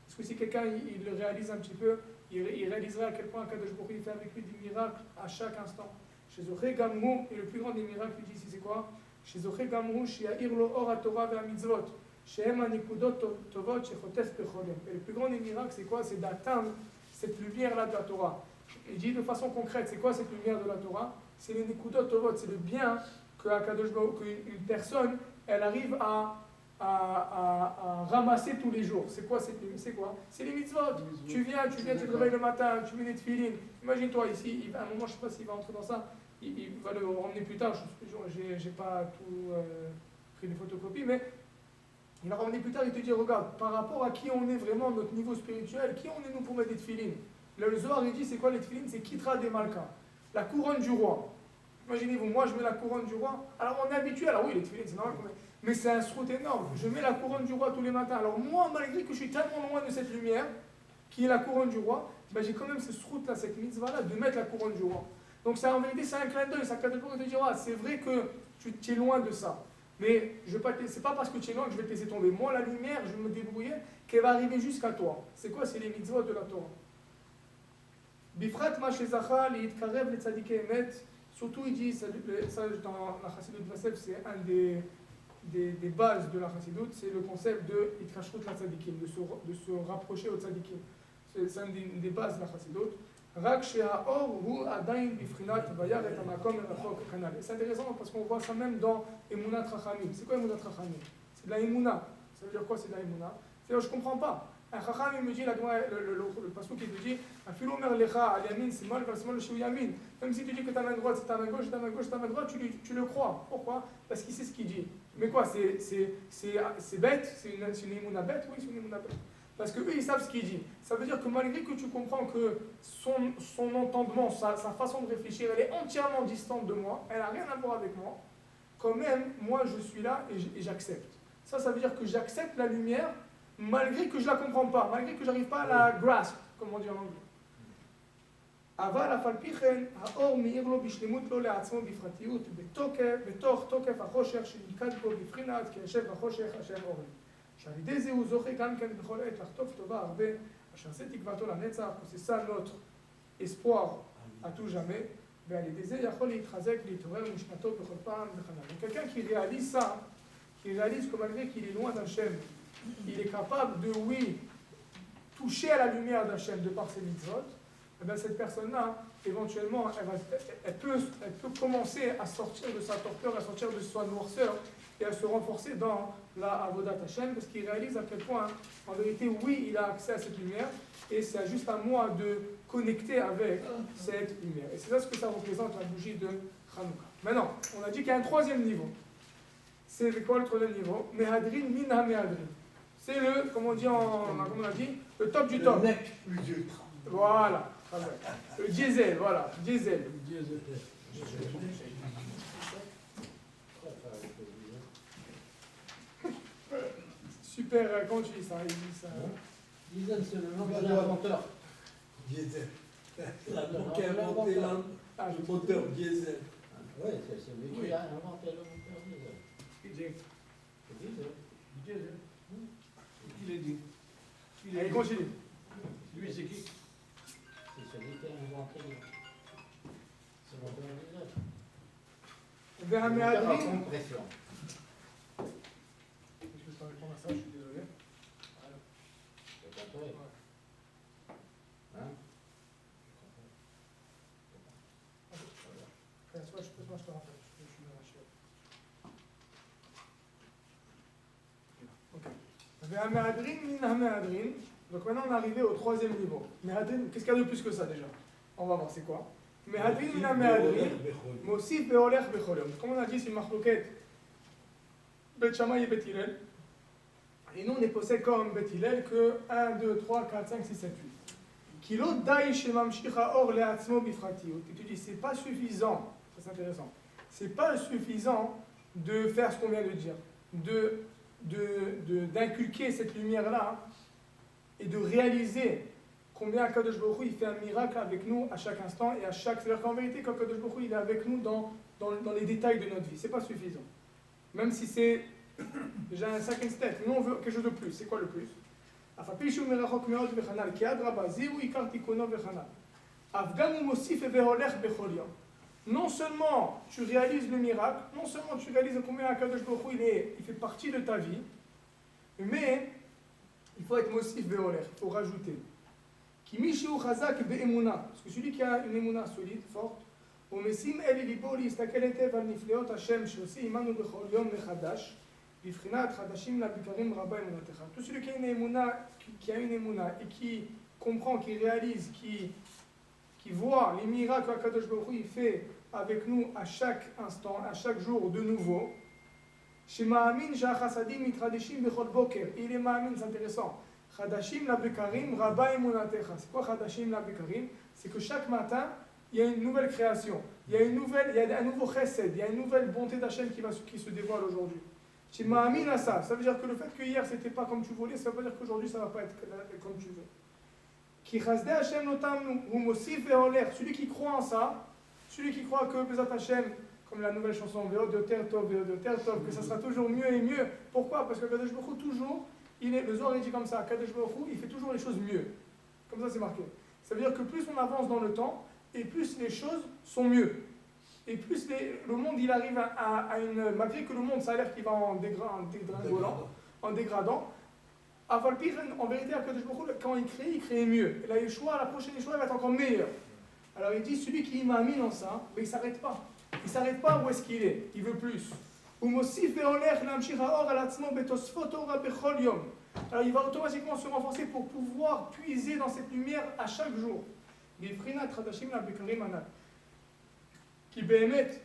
Parce que si quelqu'un il le réalise un petit peu, il réaliserait à quel point Akadosh Baruch Hu fait avec lui des miracles à chaque instant. Chez Zoché Gamrou, et le plus grand des miracles, il dit ici c'est quoi? Chez Zoché Gamrou, chez Lo Or HaTorah ve'Hamitzvot, chez Hem HaNikudot Tovot, chez Chotef Becholem. Et le plus grand des miracles, c'est quoi? C'est d'atteindre cette lumière-là de la Torah. Il dit de façon concrète, c'est quoi cette lumière de la Torah? C'est les Nikudot Tovot, c'est le bien qu'une personne, elle arrive à ramasser tous les jours. C'est quoi cette lumière? C'est quoi? C'est les mitzvot. Tu viens, tu te réveilles le matin, tu mets des tefilines. Imagine-toi ici, à un moment, je ne sais pas s'il va entrer dans ça, il va le ramener plus tard, je n'ai pas tout pris des photocopies, mais il va ramener plus tard, il te dit, regarde, par rapport à qui on est vraiment, notre niveau spirituel, qui on est nous pour mettre des tefilines? Le Zohar, il dit, c'est quoi les tefilines? C'est Kitra des Malka, la couronne du roi. Imaginez-vous, moi je mets la couronne du roi. Alors on est habitué, alors oui, les tefilines, c'est normal, mais c'est un srout énorme. Je mets la couronne du roi tous les matins. Alors moi, malgré que je suis tellement loin de cette lumière, qui est la couronne du roi, ben j'ai quand même ce srout-là, cette mitzvah-là, de mettre la couronne du roi. Donc ça, en vérité, c'est un clin d'œil, c'est un clin d'œil pour te dire, ah, c'est vrai que tu es loin de ça. Mais c'est pas parce que tu es loin que je vais te laisser tomber. Moi, la lumière, je vais me débrouiller, qu'elle va arriver jusqu'à toi. C'est quoi? C'est les mitzvot de la Torah. Bifrat ma shezacha liitkarev le tzadikei emet. Surtout, il dit, ça dans la Chassidut Vasef, c'est un des bases de la Chassidut, c'est le concept de itkashrut la tzadikim, de se rapprocher au tzadikim. C'est un des bases de la Chassidut. Rak she'ha'or hu adayin bifrinat vayar et hamakom merachok kanal. C'est intéressant parce qu'on voit ça même dans Emunat Chachamim. C'est quoi Emunat Chachamim? C'est de la Emuna. Ça veut dire quoi, c'est de la Emuna? C'est-à-dire, je ne comprends pas. Un Chacham, il me dit, le pasuk qui te dit, Afilo mer lecha al yamin, c'est mal, c'est mal chez yamin. Même si tu dis que ta main droite, c'est ta main gauche, ta main gauche, ta main droite, tu le crois. Pourquoi? Parce qu'il sait ce qu'il dit. Mais quoi, c'est bête? C'est une Emuna bête? Oui, c'est une Emuna bête. Parce qu'eux, ils savent ce qu'il dit. Ça veut dire que malgré que tu comprends que son entendement, sa façon de réfléchir, elle est entièrement distante de moi, elle n'a rien à voir avec moi, quand même, moi, je suis là et j'accepte. Ça veut dire que j'accepte la lumière, malgré que je ne la comprends pas, malgré que je n'arrive pas à la grasp, comme on dit en anglais. אבל אף על פי כן, האור מאיר לו בשלמות לו לעצמו בפרטיות, בתוך תוקף החושך שנלכד בו בבחינת כיושב בחושך אשר אורן. שעל ידי זה הוא זוכה גם כן בכל עת לחטוף טובה הרבה, אשר זה תקוותו לנצח, c'est ça notre espoir à tout jamais, ועל ידי זה יכול להתחזק, להתעורר משנתו בכל פעם וכנ"ל. quelqu'un qui réalise ça, qui réalise que malgré qu'il est loin d'Hachem, il est capable de, oui, toucher à la lumière d'Hachem de par ses mitzvot, et bien cette personne-là, éventuellement, elle peut commencer à sortir de sa torpeur, à sortir de sa noirceur et à se renforcer dans la Avodat Hashem, parce qu'il réalise à quel point, en vérité, oui, il a accès à cette lumière, et c'est juste à moi de connecter avec cette lumière. Et c'est ça ce que ça représente, la bougie de Hanouka. Maintenant, on a dit qu'il y a un troisième niveau. C'est quoi le troisième niveau? Mehadrin min ha-mehadrin. C'est le, comme on dit, comme on a dit, le top du top. Le mec plus ultra. Voilà. Le diesel, voilà, diesel. Super, comment tu dis ça? Diesel, c'est le nom de l'inventeur. Diesel. Qui a inventé le moteur diesel. Oui, c'est lui qui a inventé le moteur diesel. Diesel. Diesel. Qui l'a dit? Allez, continue. Lui, c'est qui? C'est celui qui a inventé ce moteur diesel. Vers un Le moteur à méadrin. compression. Je peux pas répondre à ça, je suis désolé. C'est pas toi. Hein? Je te rappelle. Je suis dans la chienne. Ok. Vers un méadrin, min ha-mehadrin. Donc maintenant on est arrivé au troisième niveau. Mehadrin, qu'est-ce qu'il y a de plus que ça déjà? On va voir, c'est quoi? Mehadrin min ha-mehadrin, mosif ve'olech bechol yom. Comme on a dit, c'est une marloquette. Bet Shammai et Bet Hillel. Et nous on est posé comme Bet Hillel que 1, 2, 3, 4, 5, 6, 7, 8. Kilo dai shemamshich ha'or le'atzmo bifratiyut. Et tu dis, c'est pas suffisant, ça c'est intéressant, c'est pas suffisant de faire ce qu'on vient de dire, d'inculquer cette lumière-là et de réaliser combien Kadosh Baruch Hu, il fait un miracle avec nous à chaque instant et à chaque... C'est-à-dire qu'en vérité, quand Kadosh Baruch Hu, il est avec nous dans les détails de notre vie, c'est pas suffisant. Même si c'est déjà un second step, nous on veut quelque chose de plus. C'est quoi le plus? Non seulement tu réalises le miracle, non seulement tu réalises combien Akadosh Baruch Hu, il fait partie de ta vie, mais il faut être mosif ve'oler, il faut rajouter. Parce que celui qui a une émouna solide, forte, tout celui qui a une émouna et qui comprend, qui réalise, qui voit les miracles que Kadosh Baruch Hu fait avec nous à chaque instant, à chaque jour de nouveau. Il est ma'amin, c'est intéressant. Chadashim la bekarim, rabba emunatecha. C'est quoi Chadashim la bekarim? C'est que chaque matin, il y a une nouvelle création, il y a un nouveau chesed, il y a une nouvelle bonté d'Hachem qui se dévoile aujourd'hui. Tu m'as mis à ça. Ça veut dire que le fait que hier c'était pas comme tu voulais, ça veut pas dire qu'aujourd'hui ça va pas être comme tu veux. Qui chasde Hachem notam ou mosif veoler. Celui qui croit en ça, celui qui croit que Bezat Hachem, comme la nouvelle chanson Veod de Tertov, que ça sera toujours mieux et mieux. Pourquoi? Parce que Kadosh Baruch Hu toujours, le Zohar il dit comme ça, Kadosh Baruch Hu, il fait toujours les choses mieux. Comme ça c'est marqué. Ça veut dire que plus on avance dans le temps, et plus les choses sont mieux. Et plus le monde il arrive à une. Malgré que le monde ça a l'air qu'il va en dégradant, en vérité, quand il crée mieux. Et là, la prochaine Yeshua va être encore meilleure. Alors il dit celui qui m'a mis dans ça, mais il ne s'arrête pas. Il ne s'arrête pas où est-ce qu'il est. Il veut plus. Alors il va automatiquement se renforcer pour pouvoir puiser dans cette lumière à chaque jour. כי באמת,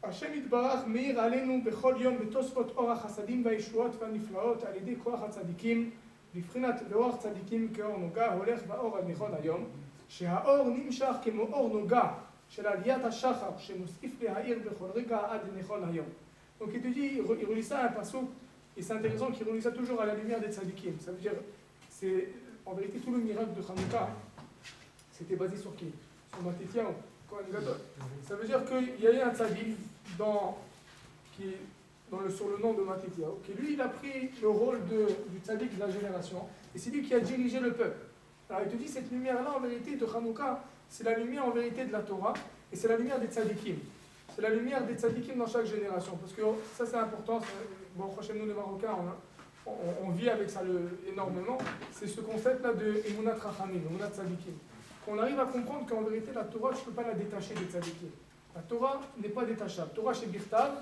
השם יתברך מאיר עלינו בכל יום בתוספות אור החסדים והישועות והנפלאות על ידי כוח הצדיקים, בבחינת באור צדיקים כאור נוגה הולך באור עד נכון היום, שהאור נמשך כמו אור נוגה של עליית השחר שמוסיף להאיר בכל רגע עד נכון היום. Donc il te dit, il relie ça à un passouk, et c'est intéressant qu'il relie ça toujours à la lumière des tzadikim. Ça veut dire, c'est en vérité tout le miracle de Hanouka, c'était basé sur qui? Sur Matityahu. Ça veut dire qu'il y a eu un tzadik sur le nom de Matityahu, qui lui il a pris le rôle du tzadik de la génération, et c'est lui qui a dirigé le peuple. Alors il te dit, cette lumière-là en vérité de Hanouka, c'est la lumière en vérité de la Torah, et c'est la lumière des tzadikim. C'est la lumière des tzadikim dans chaque génération, parce que ça c'est important, bon, prochainement nous les Marocains, on vit avec ça énormément, c'est ce concept-là de Emunat Rachamim, Emunat Tzadikim. Qu'on arrive à comprendre qu'en vérité, la Torah, tu ne peux pas la détacher des tzadikim. La Torah n'est pas détachable. Torah chez Birtav,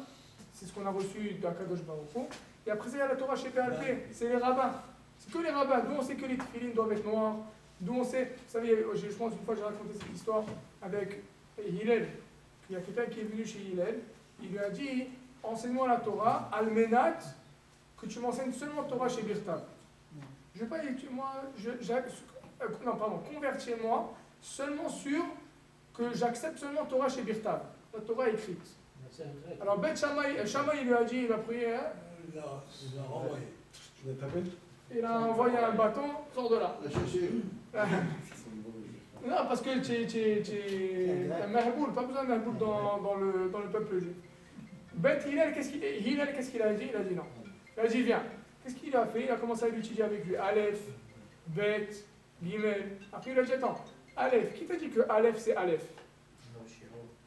c'est ce qu'on a reçu d'Akadosh Baruch Hu. Et après ça, il y a la Torah chez PLP, c'est les rabbins. C'est que les rabbins. D'où on sait que les tefilines doivent être noirs. D'où on sait, vous savez, je pense une fois j'ai raconté cette histoire avec Hillel. Il y a quelqu'un qui est venu chez Hillel. Il lui a dit, enseigne-moi la Torah, almenat, que tu m'enseignes seulement Torah chez Birtav. Je ne vais pas étudier, moi, convertis-moi seulement sur que j'accepte seulement Torah chez Birtav, la Torah écrite. Alors Bet Shammai il lui a dit, il a prié, hein, il a envoyé un bâton, sors de là. Non, parce que tu es un merboul, pas besoin d'un merboul dans le peuple juif. Bet Hillel, qu'est-ce qu'il a dit? Il a dit non. Il a dit viens. Qu'est-ce qu'il a fait? Il a commencé à l'étudier avec lui. Aleph, Bet, Gimel. Après il a dit attends, Aleph, qui t'a dit que Aleph c'est Aleph?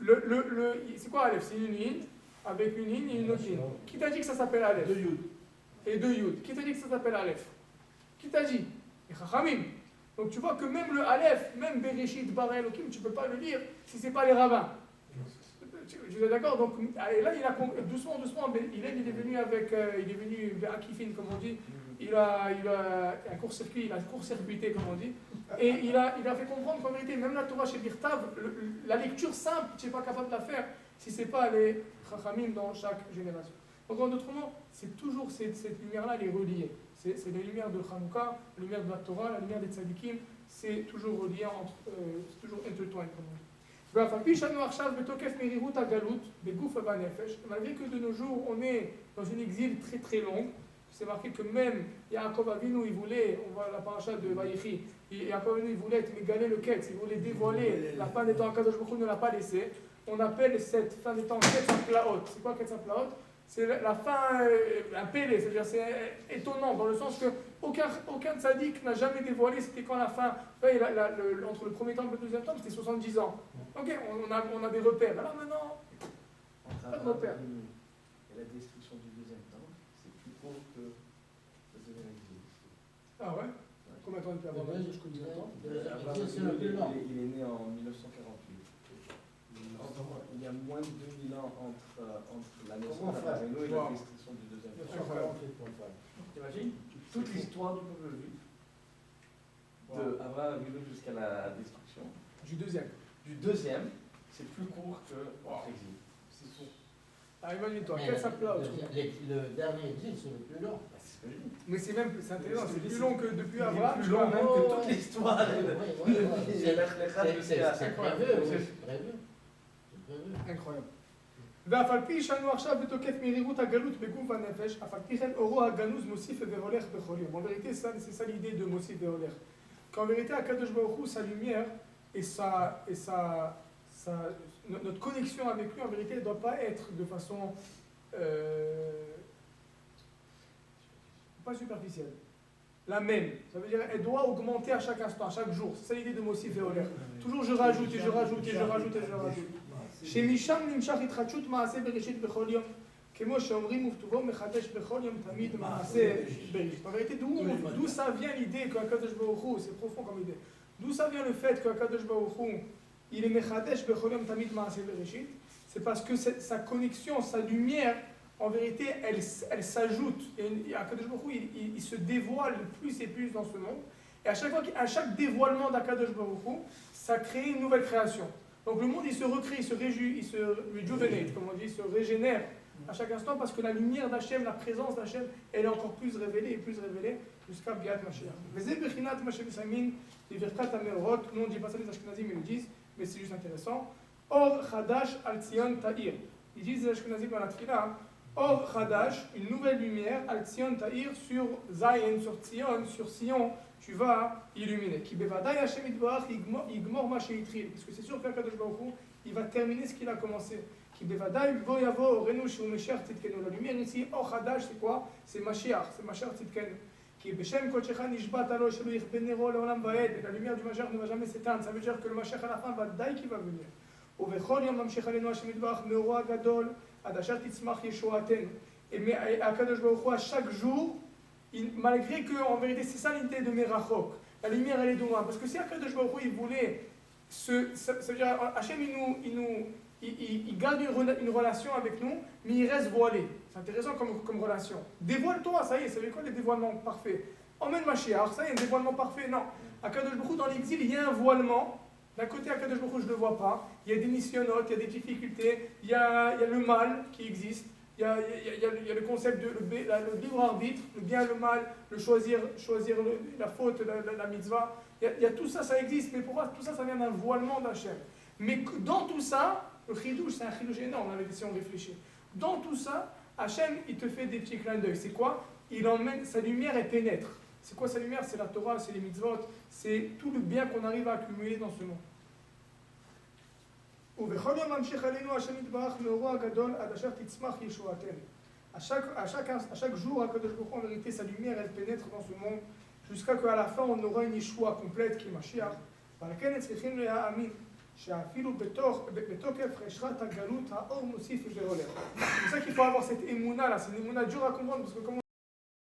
C'est quoi Aleph? C'est une ligne, avec une ligne et une autre ligne. Qui t'a dit que ça s'appelle Aleph? Deux Yud. Et deux Yud. Qui t'a dit que ça s'appelle Aleph? Qui t'a dit? Les Chachamim. Donc tu vois que même le Aleph, même Bereshit, Bara Elohim, tu ne peux pas le lire si ce n'est pas les rabbins. Tu es d'accord? Donc là, il a doucement, il est venu avec, il est venu Akifin, comme on dit. Il a un court-circuit, il a court-circuité, comme on dit. Et il a fait comprendre qu'en vérité, même la Torah chez Birtav, la lecture simple, tu n'es pas capable de la faire si ce n'est pas les Chachamim dans chaque génération. Donc en d'autres mots, c'est toujours cette lumière-là, elle est reliée. C'est la lumière de Hanouka, la lumière de la Torah, la lumière des tzadikim, c'est toujours relié c'est toujours intertwined, comme on dit. Malgré que de nos jours, on est dans une exil très très longue, c'est marqué que même Yaakov Avinu, il voulait, on voit la paracha de Vaïchi, Yaakov Avinu, il voulait être mégalé le Ketz, il voulait dévoiler la fin des temps, Akadosh Baruch Hu ne l'a pas laissé. On appelle cette fin des temps Ketz Aplaot. C'est quoi Ketz Aplaot? C'est la fin impélée, c'est-à-dire c'est étonnant dans le sens que aucun tzaddik n'a jamais dévoilé c'était quand la fin. Entre le premier temple et le deuxième temple, c'était 70 ans. Ok, on a des repères. Alors maintenant, pas de repères. Et la destruction du deuxième temple, c'est plus court que le deuxième exil. Ah ouais? Combien de temps il peut avoir je connais le temps. Il est né en 1948. Il y a moins de 2000 ans entre la naissance d'Abraham et la destruction du deuxième temple. T'imagines toute l'histoire du peuple juif, de Abraham jusqu'à la destruction. Du deuxième. Du deuxième, c'est plus court que l'exil. C'est faux. Alors imagine-toi, quel s'appelle le dernier exil, c'est le plus long. Mais c'est même c'est intéressant, c'est plus long que depuis Il est Abraham, plus tu long vois. même que toute l'histoire. C'est prévu, oui, c'est prévu. incroyable. ואף על פי שאנו עכשיו בתוקף מהירות הגלות בגוף הנפש, אף על פי כן אורו הגנוז מוסיף והולך בכל יום. En vérité, c'est ça l'idée de מוסיף והולך. Qu'en vérité, Akadosh Baruch Hu, sa lumière et notre connexion avec lui, en vérité, ne doit pas être de façon pas superficielle. La même. Ça veut dire elle doit augmenter à chaque instant, à chaque jour. C'est ça l'idée de Mosif et Oler. Toujours je rajoute et je rajoute et je rajoute et je rajoute. שמשם נמשך התחדשות מעשה בראשית בכל יום, כמו שאומרים וכתובו מחדש בכל יום תמיד מעשה בראשית. En vérité, d'où ça vient l'idée qu'Akadosh Baruch Hu, c'est profond comme idée, d'où ça vient le fait qu'Akadosh Baruch Hu, il est mechadesh bechol yom tamid maaseh bereshit, c'est parce que sa connexion, sa lumière, en vérité, elle s'ajoute. Et Akadosh Baruch Hu, il se dévoile plus et plus dans ce monde. Et à chaque dévoilement d'Akadosh Baruch Hu, ça crée une nouvelle création. Donc le monde, il se recrée, il se réjouit, il se rejuvenate, comme on dit, il se régénère à chaque instant parce que la lumière d'Hachem, la présence d'Hachem, elle est encore plus révélée et plus révélée jusqu'à Biat Mashiach. V'zeh bechinat Mashem Samin, Liverkat Amerot, nous on dit pas ça les Ashkenazim, ils le disent, mais c'est juste intéressant. Or Chadash al Tzion Ta'ir. Ils disent les Ashkenazim dans la Tfila, Or Chadash, une nouvelle lumière, al Tzion Ta'ir, sur Zion, sur Tzion, sur Sion, tu vas illuminer. Ki bevadai Hashem Yitbarach yigmor ma she'itril. Parce que c'est sûr qu'Akadosh Baruch Hu, il va terminer ce qu'il a commencé. Ki bevadai bo yavo orenu shu Mashiach tzidkenu. La lumière ici, Or Chadash, c'est quoi? C'est Mashiach tzidkenu. Qui Beshem Kochecha Nishbat Alo Shelo Yichbenero Leolam Vaed. La lumière du Mashiach ne va jamais s'éteindre. Ça veut dire que le Mashiach à la fin va dai qui va venir. Uvechol Yom Mamshech Alenu Hashem Yitbarach Meoro Agadol Ad Asher Titzmach Yeshoaten. Et mais Akadosh Baruch Hu, à chaque jour, malgré que en vérité c'est ça l'idée de Merachok, la lumière elle est de loin. Parce que si Akadosh Baruch Hu il voulait, ça veut dire Hashem il garde une relation avec nous, mais il reste voilé. C'est intéressant comme relation. Dévoile-toi, ça y est, c'est quoi les dévoilements parfaits? Emmène Mashiach, ça y est, un dévoilement parfait. Non, Akadosh Baruch Hu dans l'exil, il y a un voilement. D'un côté, Akadosh Baruch Hu, je ne le vois pas. Il y a des nisyonotes, il y a des difficultés, il y a le mal qui existe. Il y a le concept de le libre arbitre, le bien, le mal, le choisir la faute, la mitzvah. Il y a tout ça, ça existe. Mais pourquoi tout ça, ça vient d'un voilement d'Hachem? Mais dans tout ça, le chidouche, c'est un chidouche énorme, si on réfléchit. Dans tout ça, Hachem, il te fait des petits clins d'œil. C'est quoi? Il emmène, sa lumière, elle pénètre. C'est quoi sa lumière? C'est la Torah, c'est les mitzvot, c'est tout le bien qu'on arrive à accumuler dans ce monde. ובכל יום ממשיך עלינו השם יתברך מאורו הגדול עד אשר תצמח ישועתנו. À chaque jour, Akadosh Baruch Hu, en vérité, sa lumière, elle pénètre dans ce monde jusqu'à qu'à la fin, on aura une Yeshua complète qui est Mashiach. ועל כן צריכים להאמין שאפילו בתוקף חשכת הגלות האור מוסיף והולך. C'est pour ça qu'il faut avoir cette émouna là, c'est une émouna dure à comprendre parce que comme